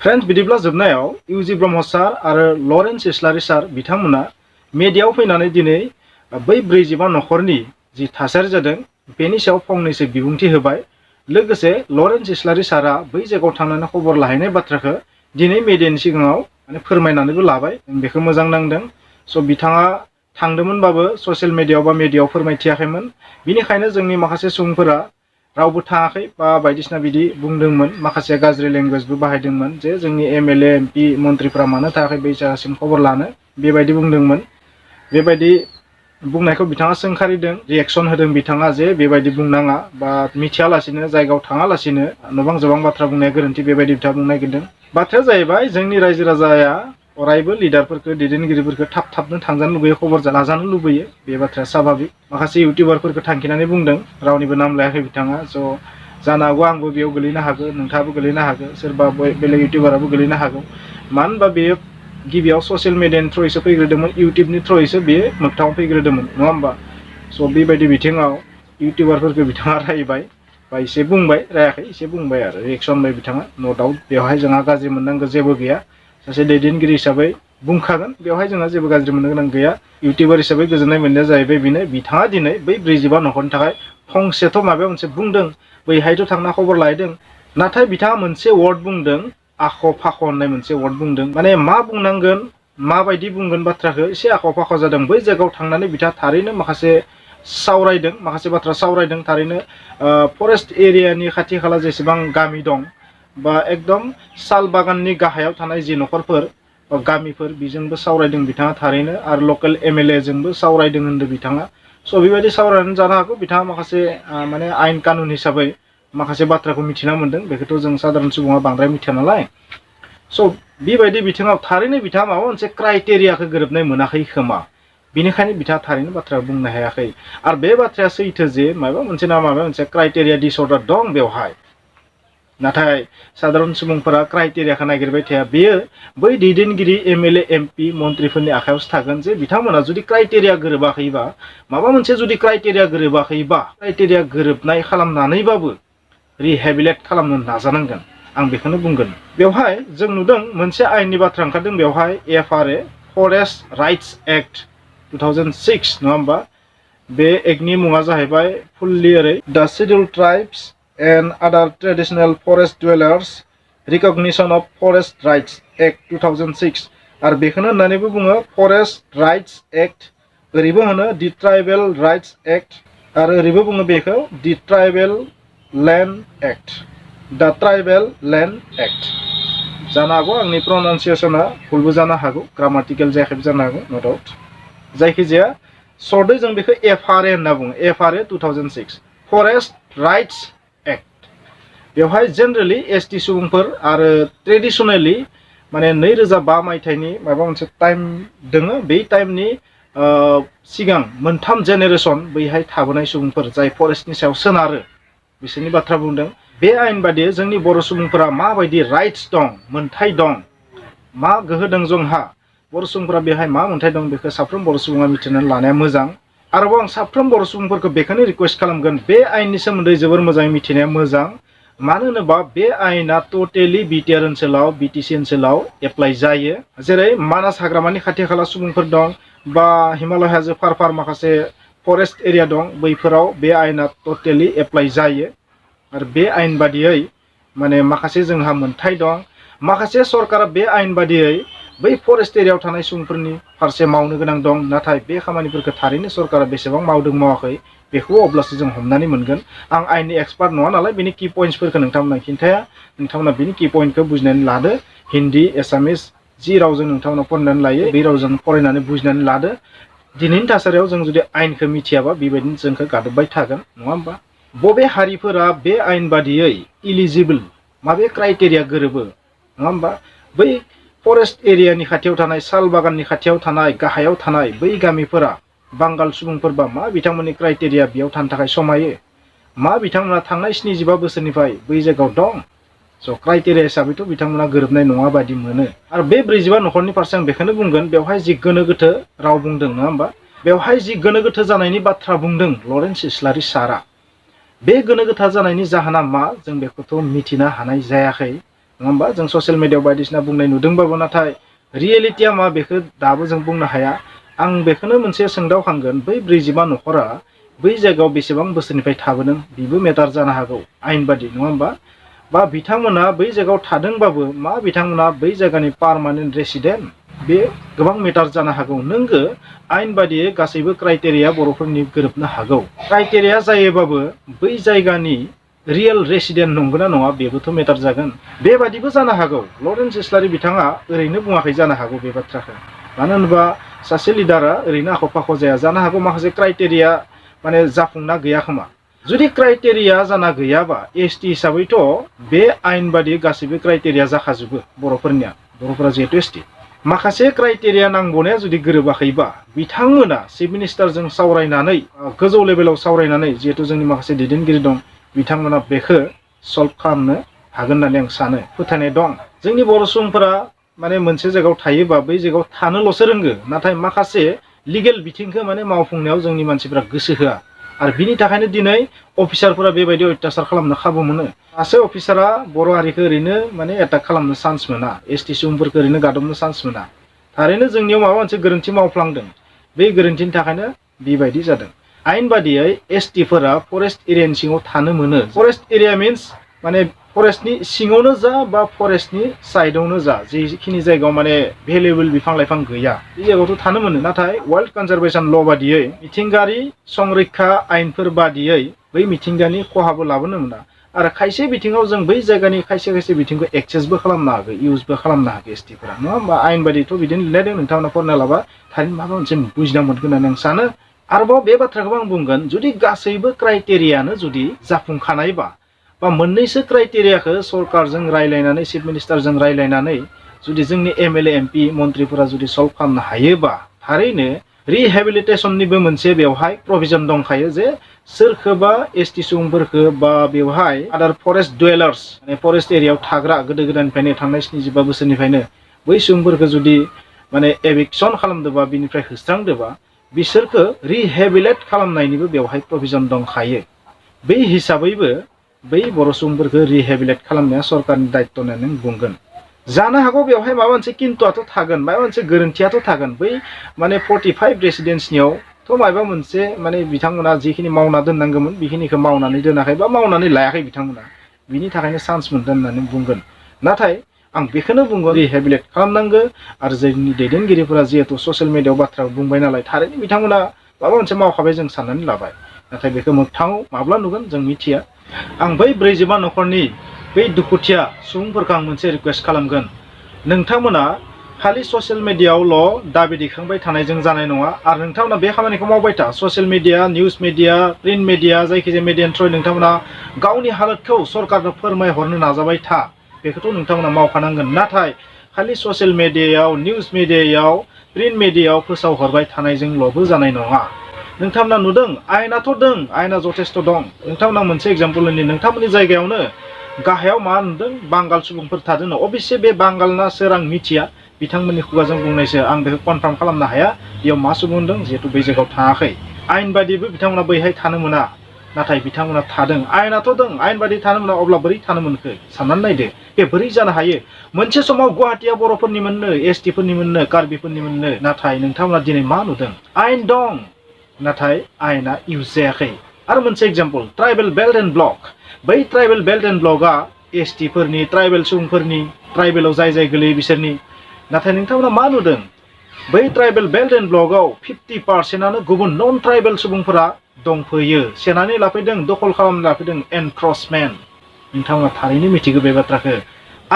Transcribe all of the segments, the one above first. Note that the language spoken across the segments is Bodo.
फ्रेन्ड्स बिदिब्ला जोबनायाव इउजि ब्रह्म सार आरो लरेन्स इस्लारि सार बिथांमोना मेडियायाव फैनानै दिनै बै 45 नखरनि जि थासारि जादों बेनि सायाव फंनैसो बिबुंथि होबाय। लोगोसे लरेन्स इस्लारि सारा बै जायगायाव थांनानै खबर लाहैनाय बाथ्राखौ दिनै मेडियानि सिगाङाव माने फोरमायनानैबो लाबाय। बेखौ मोजां नांदों। स' बिथाङा थांदोंमोनबाबो ससियेल मिडियायाव बा मेडियायाव फोरमायथियाखैमोन। बिनिखायनो जोंनि माखासे सुबुंफोरा रावबो थाङाखै बा बायदिसिना बिदि बुंदोंमोन। माखासे गाज्रि लेंगुवेजबो बाहायदोंमोन जे जोंनि एमएलए एमपि मन्थ्रिफ्रा मानो थाङाखै बै जायगासिम खबर लानो बेबायदि बुंदोंमोन। बेबायदि बुंनायखौ बिथाङा सोंखारिदों, रिएक्सन होदों बिथाङा जे बेबायदि बुंनाङा बा मिथियालासिनो जायगायाव थाङालासिनो नबां जबां बाथ्रा बुंनाया गोरोन्थि बेबायदि बिथाङा बुंनो नागिरदों। बाथ्राया जाहैबाय जोंनि रायजो राजाया अरायबो लिडारफोरखौ दैदेनगिरिफोरखौ थाब थाबनो थांजानो लुबैयो, खबर लाजानो लुबैयो। बे बाथ्राया स्वाभाबिक। माखासे इउटिउबारफोरखौ थांखिनानै बुंदों, रावनिबो नाम लायाखै बिथाङा। स' जानो हागौ आंबो बेयाव गोलैनो हागौ, नोंथाङाबो गोलैनो हागौ, सोरबा बेलेग इउटिउबाराबो गोलैनो हागौ। मानो होनबा बेयो गिबियाव ससियेल मिडियानि थ्रुयैसो फैग्रोदोंमोन, इउटिउबनि थ्रुयैसो बेयो मोगथाङाव फैग्रोदोंमोन, नङा होमबा? स' बेबायदि बिथिङाव इउटिउबारफोरखौ बिथाङा रायबाय बा एसे बुंबाय, रायाखै एसे बुंबाय आरो रिएक्सन होबाय बिथाङा। नो डाउट बेवहाय जोंहा गाज्रि मोननांगौ जेबो गैया। सासे दैदेनगिरि हिसाबै बुंखागोन, बेवहाय जोंहा जेबो गाज्रि मोननो गोनां गैया। इउटिउबार हिसाबै गोजोननाय मोननाया जाहैबाय बेनो बिथाङा दिनै बै 45 नखरनि थाखाय फंसेथ' माबा मोनसे बुंदों, बैहायथ' थांना खबर लाहैदों। नाथाय बिथाङा मोनसे वार्ड बुंदों, आख' फाख' होननाय मोनसे वार्ड बुंदों। माने मा बुंनांगोन, माबायदि बुंगोन बाथ्राखौ एसे आख' फाख' जादों। बै जायगायाव थांनानै बिथाङा थारैनो माखासे सावरायदों, माखासे बाथ्रा सावरायदों। थारैनो फरेस्ट एरियानि खाथि खाला जेसेबां गामि दं बा एकदम साल बागाननि गाहायाव थानाय जि नखरफोर गामिफोर बेजोंबो सावरायदों बिथाङा थारैनो। आरो लकेल एमएलए जोंबो सावरायदों होनदों बिथाङा। स' बेबायदि सावरायनानै जानो हागौ बिथाङा माखासे माने आयेन कानुन हिसाबै माखासे बाथ्राखौ मिथिना मोन्दों। बेखौथ' जों साधारन सुबुङा बांद्राय मिथिया नालाय। स' बेबायदि बिथिङाव थारैनो बिथाङा माबा मोनसे क्राइटेरियाखौ गोरोबनाय मोनाखै खोमा, बेनिखायनो बिथाङा थारैनो बाथ्रा बुंनो हायाखै। आरो बे बाथ्राया सैथो जे माबा मोनसे ना माबा मोनसे क्राइटेरिया डिसअर्डार दं बेवहाय। नाथाय साधारन सुबुंफोरा क्राइटेरियाखौ नागिरबाय थाया। बेयो बै दैदेनगिरि एमएलए एमपि मन्थ्रिफोरनि आखायावसो थागोन जे बिथांमोना जुदि क्राइटेरिया गोरोबाखैबा, माबा मोनसे जुदि क्राइटेरिया गोरोबाखैबा क्राइटेरिया गोरोबनाय खालामनानैबाबो रिहेबिलेट खालामनो नाजानांगोन, आं बेखौनो बुंगोन। बेवहाय जों नुदों मोनसे आयेननि बाथ्रा ओंखारदों बेवहाय, एफआरए फरेस्ट राइट्स एक्ट 2006, नङा होमबा? बे एक्टनि मुङा जाहैबाय फुल्लि ओरै the scheduled tribes and other traditional forest dwellers recognition of forest rights act 2006। आरो बेखौनो होननानैबो बुङो फरेस्ट राइट्स एक्ट, ओरैबो होनो दि ट्राइबेल राइट्स एक्ट, आरो ओरैबो बुङो बेखौ दि ट्राइबेल लेन्ड एक्ट, द ट्राइबेल लेन्ड एक्ट। जानो हागौ आंनि प्रनाउन्सिएसना भुलबो जानो हागौ, ग्रामाटिकेल जायाखैबो जानो हागौ, नो डाउट। जायखिजाया सर्टै जों बेखौ एफआरए होनना बुङो, एफआरए 2006 फरेस्ट राइट्स एक्ट। बेवहाय जेनेरेलि एसटि सुबुंफोर आरो ट्रेडिसनेलि माने 2005 मायथाइनि माबा मोनसे टाइम दोङो, बै टाइमनि सिगां मोनथाम जेनेरेसन बैहाय थाबोनाय सुबुंफोर जाय फरेस्टनि सायाव सोनारो बिसोरनि बाथ्रा बुंदों। बे आयेन बादियै जोंनि बर' सुबुंफोरा माबायदि राइट्स दं, मोन्थाय दं, मा गोहो दं जोंहा, बर' सुबुंफोरा बेहाय मा मोन्थाय दं बेखौ साफ्रोम बर' सुबुङा मिथिनानै लानाया मोजां। आरोबाव आं साफ्रोम बर' सुबुंफोरखौ बेखौनो रिक्वेस्ट खालामगोन, बे आयेननि सोमोन्दै जोबोर मोजाङै मिथिनाया मोजां। मानो होनोबा बे आयेना टटेलि बिटिआर ओनसोलाव, बिटिसि ओनसोलाव एप्लाइ जायो। जेरै मानास हाग्रामानि खाथि खाला सुबुंफोर दं बा हिमालय हाजो फार फार माखासे फरेस्ट एरिया दं, बैफोराव बे आयेना टटेलि एप्लाइ जायो। आरो बे आयेन बादियै माने माखासे जोंहा मोन्थाय दं। माखासे सरकारा बे आयेन बादियै बै फरेस्ट एरियायाव थानाय सुबुंफोरनि फारसे मावनो गोनां दं, नाथाय बे खामानिफोरखौ थारैनो सरकारा बेसेबां मावदों मावाखै बेखौ अब्लासो जों हमनानै मोनगोन। आं आयेननि एक्सपार्ट नङा नालाय बेनि की पइन्ट्सफोरखौ नोंथांमोना खिन्थाया, नोंथांमोना बेनि की पइन्टखौ बुजिनानै लादो। हिन्दी एसामिस जि रावजों नोंथांमोना फरायनानै लायो बे रावजों फरायनानै बुजिनानै लादो। दिनैनि थासारियाव जों जुदि आयेनखौ मिथियाबा बेबायदिनो जोंखौ गादबबाय थागोन, नङा होमबा? बबे हारिफोरा बे आयेन बादियै इलिजिबोल, माबे क्राइटेरिया गोरोबो, नङा होमबा? बै फरेस्ट एरियानि खाथियाव थानाय, साल बागाननि खाथियाव थानाय, गाहायाव थानाय बै गामिफोरा बांगाल सुबुंफोरबा मा बिथांमोननि क्राइटेरिया बेयाव थानो थाखाय समायो? मा बिथांमोना थांनाय 75 बोसोरनिफ्राय बै जायगायाव दं? स' क्राइटेरिया हिसाबैथ' बिथांमोना गोरोबनाय नङा बायदि मोनो। आरो बे 45 नखरनि फारसे आं बेखौनो बुंगोन, बेवहाय जि गोनो गोथो राव बुंदों, नङा होमबा? बेवहाय जि गोनो गोथो जानायनि बाथ्रा बुंदों लरेन्स इस्लारि सारा, बे गोनो गोथो जानायनि जाहोना मा जों बेखौथ' मिथिनो हानाय जायाखै। नङा होमबा जों ससियेल मिडियायाव बायदिसिना बुंनाय नुदोंबाबो नाथाय रियेलिटिया मा बेखौ दाबो जों बुंनो हाया। आं बेखौनो मोनसे सोंदावखांगोन बै 45 नखरा बै जायगायाव बेसेबां बोसोरनिफ्राय थाबोदों बेबो मेटार जानो हागौ आयेन बादि नङा होमबा बा बिथांमोना बै जायगायाव थादोंबाबो मा बिथांमोना बै जायगानि पार्मानेन्ट रेसिडेन्ट बे गोबां मेटार जानो हागौ। नोंगो आयेन बादियै गासैबो क्राइटेरिया बर'फोरनि गोरोबनो हागौ। क्राइटेरिया जायोबाबो बै जायगानि रियेल रेसिडेन्ट नंगौना नङा बेबोथ' मेटार जागोन। बेबादिबो जानो हागौ लरेन्स इस्लारि बिथाङा ओरैनो बुङाखै जानो हागौ बे बाथ्राखौ। मानो होनोबा सासे लिडारा ओरैनो आख' फाख' जाया जानो हागौ माखासे क्राइटेरिया माने जाफुंना गैया खोमा। जुदि क्राइटेरिया जाना गैयाबा एसटि हिसाबैथ' बे आयेन बादि गासैबो क्राइटेरिया जाखाजोबो बर'फोरा जिहेतु एसटि। माखासे क्राइटेरिया नांगौनाया जुदि गोरोबाखैबा बिथांमोना चिफ मिनिस्टारजों सावरायनानै गोजौ लेभेलाव सावरायनानै जिहेतु जोंनि माखासे दैदेनगिरि दं बिथांमोना बेखौ सल्भ खालामनो हागोन होननानै आं सानो फोथायनाय दं। जोंनि बर' सुबुंफोरा माने मोनसे जायगायाव थायोबा बै जायगायाव थानोल'सो रोंगो नाथाय माखासे लिगेल बिथिंखौ माने मावफुंनायाव जोंनि मानसिफोरा गोसो होआ आरो बिनि थाखायनो दिनै अफिसारफोरा बेबायदि अत्याचार खालामनो खाबु मोनो। सासे अफिसारा बर' हारिखौ ओरैनो माने एटाक खालामनो चान्स मोना एसटि सुबुंफोरखौ ओरैनो गादबनो चान्स मोना। थारैनो जोंनियाव माबा मोनसे गोरोन्थि मावफ्लांदों बे गोरोन्थिनि थाखायनो बेबायदि जादों। आयेन बादियै एसटिफोरा फरेस्ट एरियानि सिङाव थानो मोनो। फरेस्ट एरिया मिन्स माने फरेस्टनि सिङावनो जा बा फरेस्टनि साइडआवनो जा जिखिनि जायगायाव माने भेलुएबल बिफां लाइफां गैया बे जायगायावथ' थानो मोनो। नाथाय वाइल्ड कनजारभेशन ल बादियै मिथिंगायारि संरैखा आयेनफोर बादियै बै मिथिंगानि खहाबो लाबोनो मोना आरो खायसे बिथिङाव जों बै जायगानि खायसे बिथिंखौ एक्सेसबो खालामनो हागौ इउजबो खालामनो हागौ एसटिफोरा नङा होमबा आयेन बादिथ' बिदिनो लिरनाय दं नोंथांमोना फरायना लाबा थारैनो माबा मोनसे बुजिना मोनगोन होननानै आं सानो। आरोबाव बे बाथ्राखौबो आं बुंगोन जुदि गासैबो क्राइटेरियानो जुदि जाफुंखानायबा बा मोननैसो क्राइटेरियाखौ सरकारजों रायलायनानै चिफ मिनिस्टारजों रायलायनानै जुदि जोंनि एमएलए एमपि मन्त्रिफोरा जुदि सल्भ खालामनो हायोबा थारैनो रिहेबिलिटेसननिबो मोनसे बेवहाय प्रभिजन दंखायो जे सोरखौबा एसटि सुबुंफोरखौ बा बेवहाय आदार फरेस्ट डुवेलार्स माने फरेस्ट एरियायाव थाग्रा गोदो गोदायनिफ्रायनो थांनाय 75 बोसोरनिफ्रायनो बै सुबुंफोरखौ जुदि माने एभिक्सन खालामदोबा बिनिफ्राय होस्रांदोबा बिसोरखौ रिहेबिलेट खालामनायनिबो बेवहाय प्रभिजन दंखायो। बै हिसाबैबो बै बर' सुबुंफोरखौ रिहेबिलेट खालामनाया सरकारनि दायित्व होननानै बुंगोन। जानो हागौ बेवहाय माबा मोनसे किन्तुआथ' थागोन माबा मोनसे गोरोन्थियाथ' थागोन बै माने 45 रेसिडेन्सनियावथ' माबा मोनसे माने बिथांमोना जिखिनि मावना दोननांगौमोन बेखिनिखौ मावनानै दोनाखै बा मावनानै लायाखै बिथांमोना बिनि थाखायनो चान्स मोनदों होननानै बुंगोन। नाथाय आं बेखौनो बुंगोन रिहेबिलेट खालामनांगौ आरो जोंनि दैदेनगिरिफोरा जिहेतु ससियेल मिडियायाव बाथ्रा बुंबाय नालाय थारैनो बिथांमोना माबा मोनसे मावखाबाय जों साननानै लाबाय नाथाय बेखौ मोगथाङाव माब्ला नुगोन जों मिथिया। आं बै 45 नखरनि बै दुखुथिया सुबुंफोरखौ आं मोनसे रिक्वेस्ट खालामगोन नोंथांमोना खालि ससियेल मिडियायावल' दाबि दैखांबाय थानायजों जानाय नङा आरो नोंथांमोना बे खामानिखौ मावबाय था social media news media print media जायखिजाया मिडियानि थ्रुयै नोंथांमोना गावनि हालोदखौ सरकारनो फोरमायहरनो नाजाबाय था बेखौथ' नोंथांमोना मावखानांगोन। नाथाय खालि ससियेल मिडियायाव निउस मिडियायाव प्रिन्ट मिडियायाव फोसावहरबाय थानायजोंल'बो जानाय नङा। नोंथांमोना नुदों आयेनाथ' दं आयेना जथेस्थ' दं। नोंथांमोना मोनसे एग्जाम्पल होनि नोंथांमोननि जायगायावनो गाहायाव मा नुदों बांगाल सुबुंफोर थादों अबयसे बे बांगाल ना सोर आं मिथिया बिथांमोननि खुगाजों बुंनायसो आं बेखौ कनफार्म खालामनो हाया बेयाव मा सुबुं दं जिहेतु बै जायगायाव थाङाखै आयेन बादिबो बिथांमोना बैहाय थानो मोना नाथाय बिथांमोना थादों आयेनाथ' दं आयेन बादि थानो मोना अब्ला बोरै थानो मोनखो साननानै नायदो बे बोरै जानो हायो। मोनसे समाव गुवाहाटीया बर'फोरनि मोननो एसटिफोरनि मोननो कार्बिफोरनि मोननो नाथाय नोंथांमोना दिनै मा नुदों आयेन दं नाथाय आयेना इउज जायाखै। आरो मोनसे example tribal belt and block बै ट्राइबेल बेल्ट एन्ड ब्लकआ एसटिफोरनि ट्राइबेल सुबुंफोरनि ट्राइबेलाव जाय गोलैयो बिसोरनि नाथाय नोंथांमोना मा नुदों बै ट्राइबेल बेल्ट एन्ड ब्लकआव 50%आनो गुबुन नन ट्राइबेल सुबुंफोरा दंफैयो सेनानै लाफैदों दखल खालामना लाफैदों एनक्रचमेन्ट। नोंथांमोना थारैनो मिथिगौ बे बाथ्राखौ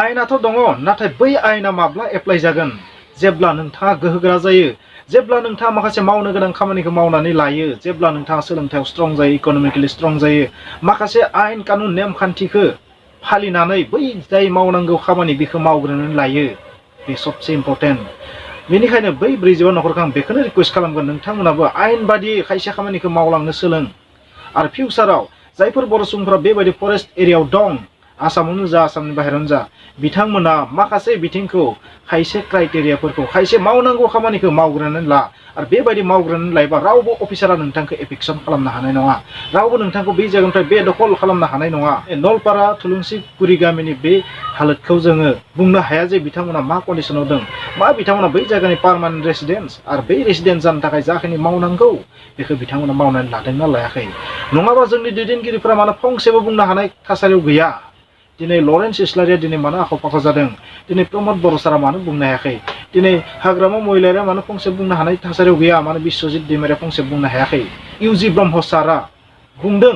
आयेनाथ' दङ नाथाय बै आयेना माब्ला एप्लाइ जागोन जेब्ला नोंथाङा गोहोगोरा जायो जेब्ला नोंथाङा माखासे मावनो गोनां खामानिखौ मावनानै लायो जेब्ला नोंथाङा सोलोंथायाव स्ट्रं जायो इक'नमिकेलि स्ट्रं जायो माखासे आयेन कानुन नेमखान्थिखौ फालिनानै बै जाय मावनांगौ खामानि बेखौ मावग्रोनानै लायो बे सबसे इम्पर्टेन्ट। बेनिखायनो बै 45 नखरखौ आं बेखौनो रिक्वेस्ट खालामगोन नोंथांमोनाबो आयेन बादि खायसे खामानिखौ मावलांनो सोलों आरो फिउचाराव जायफोर बर' सुबुंफोरा बेबायदि फरेस्ट एरियायाव दं आसामावनो जा आसामनि बाहेरावनो जा बिथांमोना माखासे बिथिंखौ खायसे क्राइटेरियाफोरखौ खायसे मावनांगौ खामानिखौ मावग्रोनानै ला आरो बेबायदि मावग्रोनानै लायोबा रावबो अफिसारा नोंथांखौ एभिक्सन खालामनो हानाय नङा रावबो नोंथांखौ बे जायगानिफ्राय बेदखल खालामनो हानाय नङा नलपारा थुलुंसिगुरि गामिनि बे हालोदखौ जोङो बुंनो हाया जे बिथांमोना मा कन्डिशनाव दं मा बिथांमोना बै जायगानि पार्मानेन्ट रेसिडेन्स आरो बै रेसिडेन्ट जानो थाखाय जाखिनि मावनांगौ बेखौ बिथांमोना मावनानै लादोंना लायाखै नङाबा जोंनि दैदेनगिरिफोरा मानो फंसेबो बुंनो हानाय थासारियाव गैया दिनै लरेन्स इस्लारिया दिनै मानो आख' फाख' जादों दिनै प्रमद बर' सारा मानो बुंनो हायाखै दिनै हाग्रामा महिलारिया मानो फंसे बुंनो हानाय थासारियाव गैया मानो बिश्वजित दैमारिया फंसे बुंनो हायाखै इउजि ब्रह्म सारा बुंदों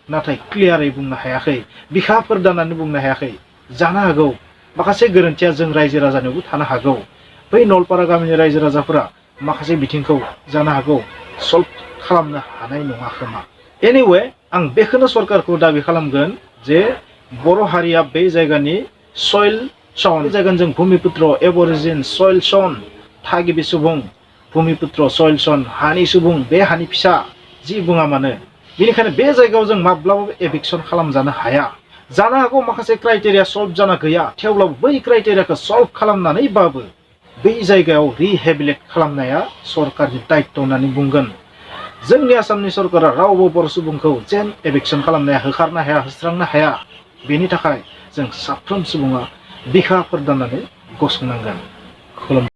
नाथाय क्लियारै बुंनो हायाखै बिखाफोर दाननानै बुंनो हायाखै जानो हागौ माखासे गोरोन्थिया जों रायजो राजानियावबो थानो हागौ बै नलपारा गामिनि रायजो राजाफोरा माखासे बिथिंखौ जानो हागौ सल्भ खालामनो हानाय नङा खोमा एनिवे आं बेखौनो सरकारखौ दाबि खालामगोन जे बर' हारिया बे जायगानि सयल सन बे जायगानि जों भूमिपुत्र एबरिजिन सयल सन थागिबि सुबुं भूमिपुत्र सयल सन हानि सुबुं बे हानि फिसा जि बुङा मानो बेनिखायनो बे जायगायाव जों माब्लाबाबो एभिक्सन खालामजानो हाया जानो हागौ माखासे क्राइटेरिया सल्भ जाना गैया थेवब्लाबो बै क्राइटेरियाखौ सल्भ खालामनानैबाबो बै जायगायाव रिहेबिलिट खालामनाया सरकारनि दायित्व होननानै बुंगोन जोंनि आसामनि सरकारा रावबो बर' सुबुंखौ जेन एभिक्सन खालामनाया होखारनो हाया होस्रांनो हाया बेनि थाखाय जों साफ्रोम सुबुङा बिखाफोर दाननानै गसंनांगोन खुलुम